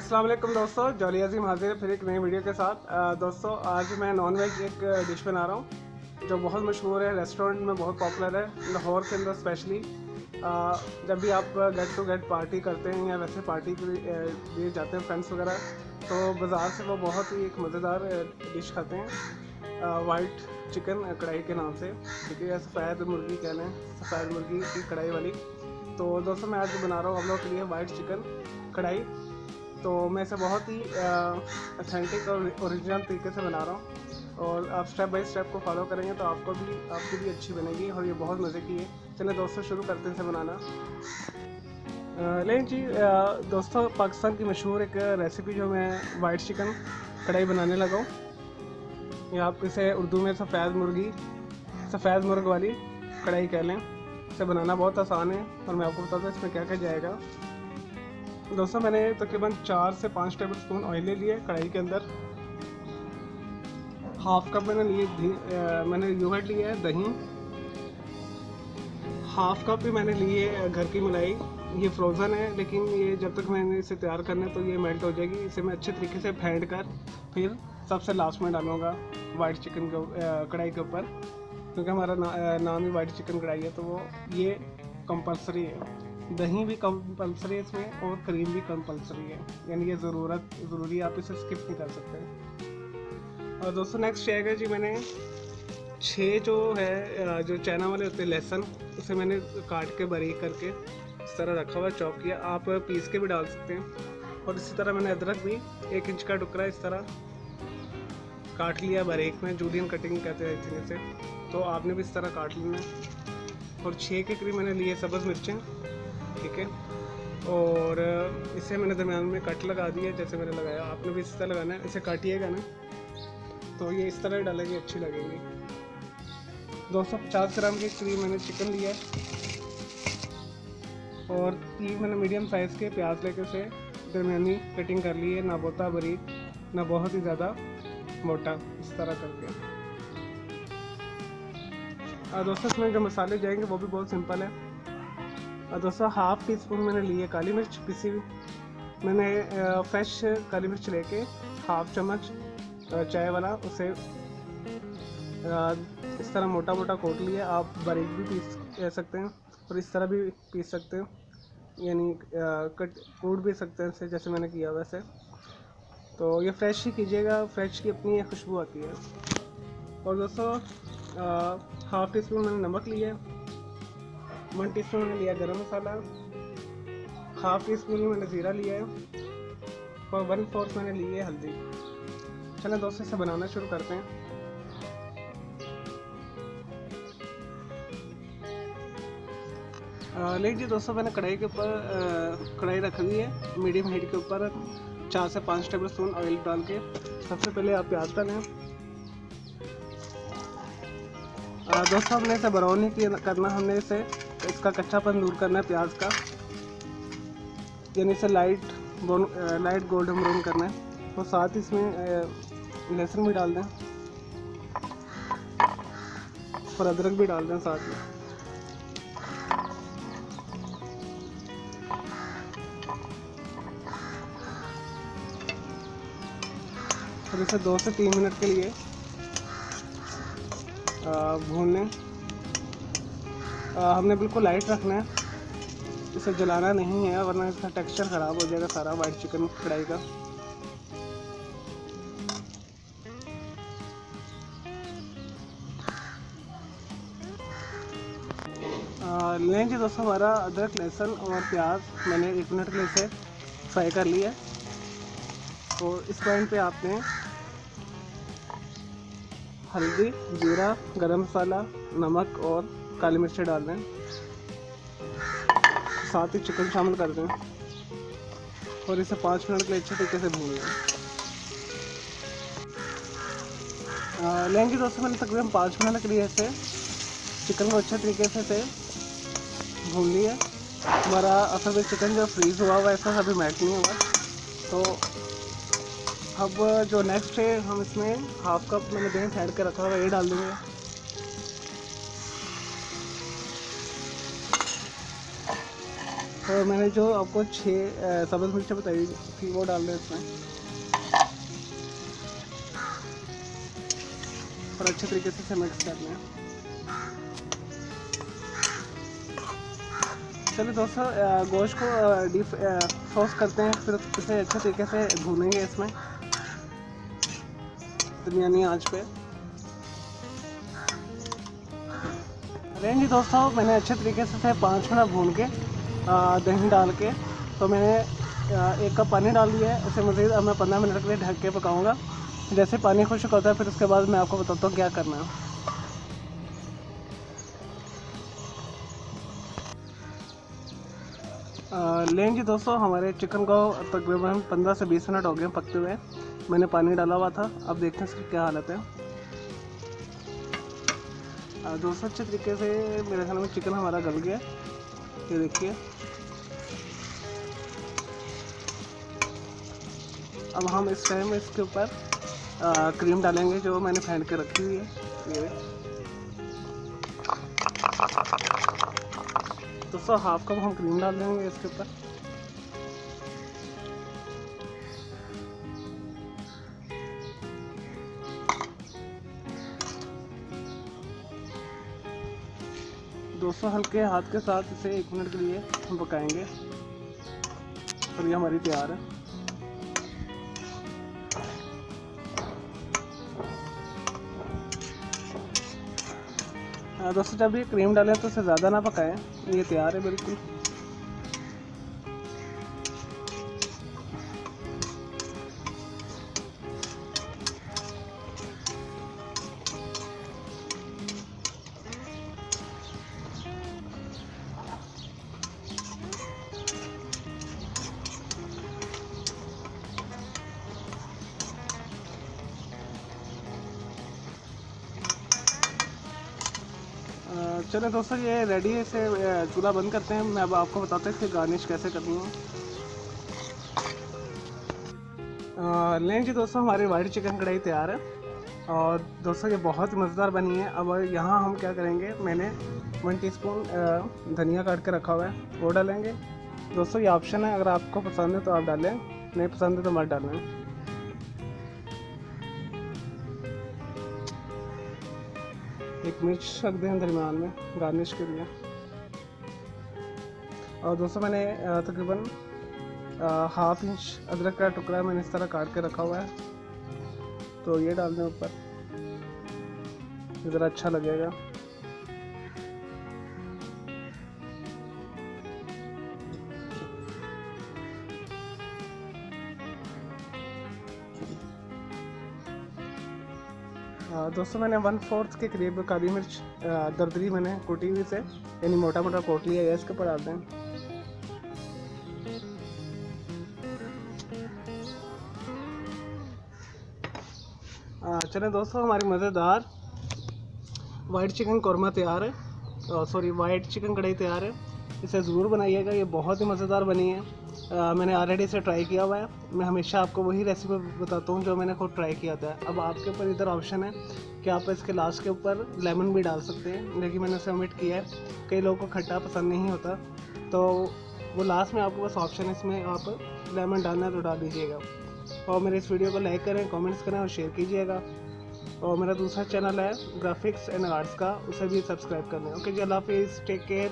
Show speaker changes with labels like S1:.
S1: अस्सलाम वालेकुम दोस्तों, जॉली अजीम हाजिर है फिर एक नई वीडियो के साथ। दोस्तों आज मैं नॉन वेज एक डिश बना रहा हूँ जो बहुत मशहूर है, रेस्टोरेंट में बहुत पॉपुलर है लाहौर के अंदर स्पेशली। जब भी आप गेट टू गेट पार्टी करते हैं या वैसे पार्टी के लिए जाते हैं फ्रेंड्स वगैरह, तो बाज़ार से वो बहुत ही एक मज़ेदार डिश खाते हैं, वाइट चिकन कढ़ाई के नाम से, ठीक है, या सफ़ेद मुर्गी कह लें, सफ़ेद मुर्गी की कढ़ाई वाली। तो दोस्तों मैं आज बना रहा हूँ आप लोगों के लिए वाइट चिकन कढ़ाई। तो मैं इसे बहुत ही अथेंटिक और ओरिजिनल तरीके से बना रहा हूँ, और आप स्टेप बाय स्टेप को फॉलो करेंगे तो आपकी भी अच्छी बनेगी और ये बहुत मज़े की है। चलिए दोस्तों शुरू करते हैं इसे बनाना। लेकिन जी दोस्तों, पाकिस्तान की मशहूर एक रेसिपी जो मैं वाइट चिकन कढ़ाई बनाने लगा हूँ, या आप इसे उर्दू में सफ़ेद मुर्ग वाली कढ़ाई कह लें। इसे बनाना बहुत आसान है और मैं आपको बताता हूँ इसमें क्या क्या जाएगा। दोस्तों मैंने तकरीबन 4 से 5 टेबल स्पून ऑयल ले लिए कढ़ाई के अंदर। हाफ कप मैंने योगर्ट लिया है, दही, हाफ कप भी मैंने लिए घर की मलाई। ये फ्रोज़न है लेकिन ये जब तक मैंने इसे तैयार करना है तो ये मेल्ट हो जाएगी। इसे मैं अच्छे तरीके से फेंट कर फिर सबसे लास्ट में डालूँगा वाइट चिकन कढ़ाई के ऊपर, क्योंकि हमारा नाम ही वाइट चिकन कढ़ाई है, तो वो ये कंपलसरी है। दही भी कंपलसरी है इसमें और क्रीम भी कंपलसरी है, यानी ये ज़रूरी है, आप इसे स्किप नहीं कर सकते। और दोस्तों नेक्स्ट आएगा जी, मैंने 6 जो चाइना वाले होते हैं लहसुन, उसे मैंने काट के बारीक करके इस तरह रखा हुआ, चॉप किया। आप पीस के भी डाल सकते हैं। और इसी तरह मैंने अदरक भी 1 इंच का टुकड़ा इस तरह काट लिया बारीक में, जूलियन कटिंग कहते हैं इतने से, तो आपने भी इस तरह काट लेना है। और 6 के करीब मैंने लिए सब्ज़ मिर्चें, ठीक है, और इसे मैंने दरम्यान में कट लगा दिया जैसे मैंने लगाया, आपने भी इस तरह लगाना है। इसे काटिएगा ना तो ये इस तरह डालेंगे, अच्छी लगेगी। 250 ग्राम के करीब मैंने चिकन लिया है, और 3 मैंने मीडियम साइज़ के प्याज लेकर उसे दरमियानी कटिंग कर ली है, ना बहुता बारीक ना बहुत ही ज़्यादा मोटा, इस तरह करके। और दोस्तों इसमें जो मसाले जाएंगे वो भी बहुत सिंपल है। और दोस्तों हाफ़ टी स्पून मैंने ली है काली मिर्च पिसी हुई। मैंने फ्रेश काली मिर्च लेके हाफ़ चम्मच चाय वाला उसे इस तरह मोटा मोटा कोट लिया। आप बारीक भी पीस सकते हैं और इस तरह भी पीस सकते हैं, यानी कूट भी सकते हैं इसे, जैसे मैंने किया वैसे। तो ये फ्रेश ही कीजिएगा, फ्रेश की अपनी खुशबू आती है। और दोस्तों हाफ़ टी स्पून मैंने नमक लिया, 1 टीस्पून मैंने लिया गरम मसाला, हाफ़ टी स्पून मैंने ज़ीरा लिया है, और 1/4 मैंने ली है हल्दी। चलें दोस्तों इसे बनाना शुरू करते हैं। लीजिए दोस्तों, मैंने कढ़ाई रख दी है मीडियम हीट के ऊपर, 4 से 5 टेबल स्पून ऑयल डाल के। सबसे पहले आप प्याज डालें। दोस्तों हमने इसे ब्राउन नहीं करना, हमने इसका कच्चापन दूर करना है प्याज का, यानी इसे लाइट गोल्डन ब्राउन करना है। और साथ ही इसमें लहसुन भी डाल दें और अदरक भी डाल दें साथ में। और इसे 2 से 3 मिनट के लिए भून लें। हमने बिल्कुल लाइट रखना है, इसे जलाना नहीं है वरना इसका टेक्सचर ख़राब हो जाएगा सारा वाइट चिकन कढ़ाई का। लेंगे दोस्तों, हमारा अदरक लहसुन और प्याज मैंने 1 मिनट के लिए इसे फ्राई कर लिया। तो इस पॉइंट पे आपने हल्दी, जीरा, गरम मसाला, नमक और काली मिर्च डाल दें, साथ ही चिकन शामिल कर दें और इसे 5 मिनट के लिए अच्छे तरीके से भून लेंगे। दोस्तों मैंने तकरीबन 5 मिनट के लिए इसे चिकन को अच्छे तरीके से भून लिया। हमारा असल में चिकन जो फ्रीज़ हुआ हुआ ऐसा अभी मैट नहीं हुआ। तो अब जो नेक्स्ट है, हम इसमें हाफ़ कप मैंने दही फेंट के रखा हुआ ये डाल देंगे। और मैंने जो आपको 6 सब्ज़ मिर्चें बताई थी वो डाल दें इसमें और अच्छे तरीके से मिक्स कर लें। चलिए दोस्तों, गोश्त को डीप फ्रोस्ट करते हैं, फिर इसे अच्छे तरीके से भूनेंगे इसमें दरमियानी आंच पे। जी दोस्तों, मैंने अच्छे तरीके से 5 मिनट भून के दही डाल के तो मैंने 1 कप पानी डाल दिया है। इसे मज़ीद अब मैं 15 मिनट के लिए ढक के पकाऊंगा। जैसे पानी खुश्क होता है फिर उसके बाद मैं आपको बताता हूँ क्या करना है। लें जी दोस्तों, हमारे चिकन को तकरीबन 15 से 20 मिनट हो गए पकते हुए। मैंने पानी डाला हुआ था, अब देखते हैं इसकी क्या हालत है। दोस्तों, अच्छे तरीके से मेरे ख्याल में चिकन हमारा गल गया, ये देखिए। अब हम इस टाइम इसके ऊपर क्रीम डालेंगे जो मैंने फेंट के रखी हुई है। ये दोस्तों, हाफ कप हम क्रीम डाल देंगे इसके ऊपर। दोस्तों, हल्के हाथ के साथ इसे 1 मिनट के लिए हम पकाएंगे और ये हमारी तैयार है। दोस्तों, जब ये क्रीम डालें तो इसे ज़्यादा ना पकाएं, ये तैयार है बिल्कुल। चलो दोस्तों, ये रेडी है। इसे चूल्हा बंद करते हैं। मैं अब आपको बताता हूँ इसकी गार्निश कैसे करनी है। लें जी दोस्तों, हमारी वाइट चिकन कढ़ाई तैयार है और दोस्तों ये बहुत मज़ेदार बनी है। अब यहाँ हम क्या करेंगे, मैंने 1 टीस्पून धनिया काट के रखा हुआ है, वो डालेंगे। दोस्तों, ये ऑप्शन है, अगर आपको पसंद है तो आप डालें, नहीं पसंद है तो मत डालें। एक मिर्च रख दें दरमियान में गार्निश के लिए। और दोस्तों, मैंने तकरीबन ½ इंच अदरक का टुकड़ा मैंने इस तरह काट के रखा हुआ है, तो ये डाल दें ऊपर, ज़रा अच्छा लगेगा। दोस्तों, मैंने 1/4 के करीब काली मिर्च दरदरी मैंने कुटी हुई से यानी मोटा मोटा कोट लिया है, इसके ऊपर डाल दें। चलें दोस्तों, हमारी मज़ेदार वाइट चिकन कौरमा तैयार है, सॉरी वाइट चिकन कढ़ाई तैयार है। इसे ज़रूर बनाइएगा, ये बहुत ही मज़ेदार बनी है। मैंने ऑलरेडी इसे ट्राई किया हुआ है। मैं हमेशा आपको वही रेसिपी बताता हूँ जो मैंने खुद ट्राई किया था। अब आपके ऊपर इधर ऑप्शन है कि आप इसके लास्ट के ऊपर लेमन भी डाल सकते हैं, लेकिन मैंने उसे ओमिट किया है। कई लोगों को खट्टा पसंद नहीं होता, तो वो लास्ट में आपके पास ऑप्शन है, इसमें आप लेमन डालना है तो डाल दीजिएगा। और मेरे इस वीडियो को लाइक करें, कमेंट्स करें और शेयर कीजिएगा। और मेरा दूसरा चैनल है ग्राफिक्स एंड आर्ट्स का, उसे भी सब्सक्राइब कर लें। ओके जी, अल्लाह हाफिज़, टेक केयर।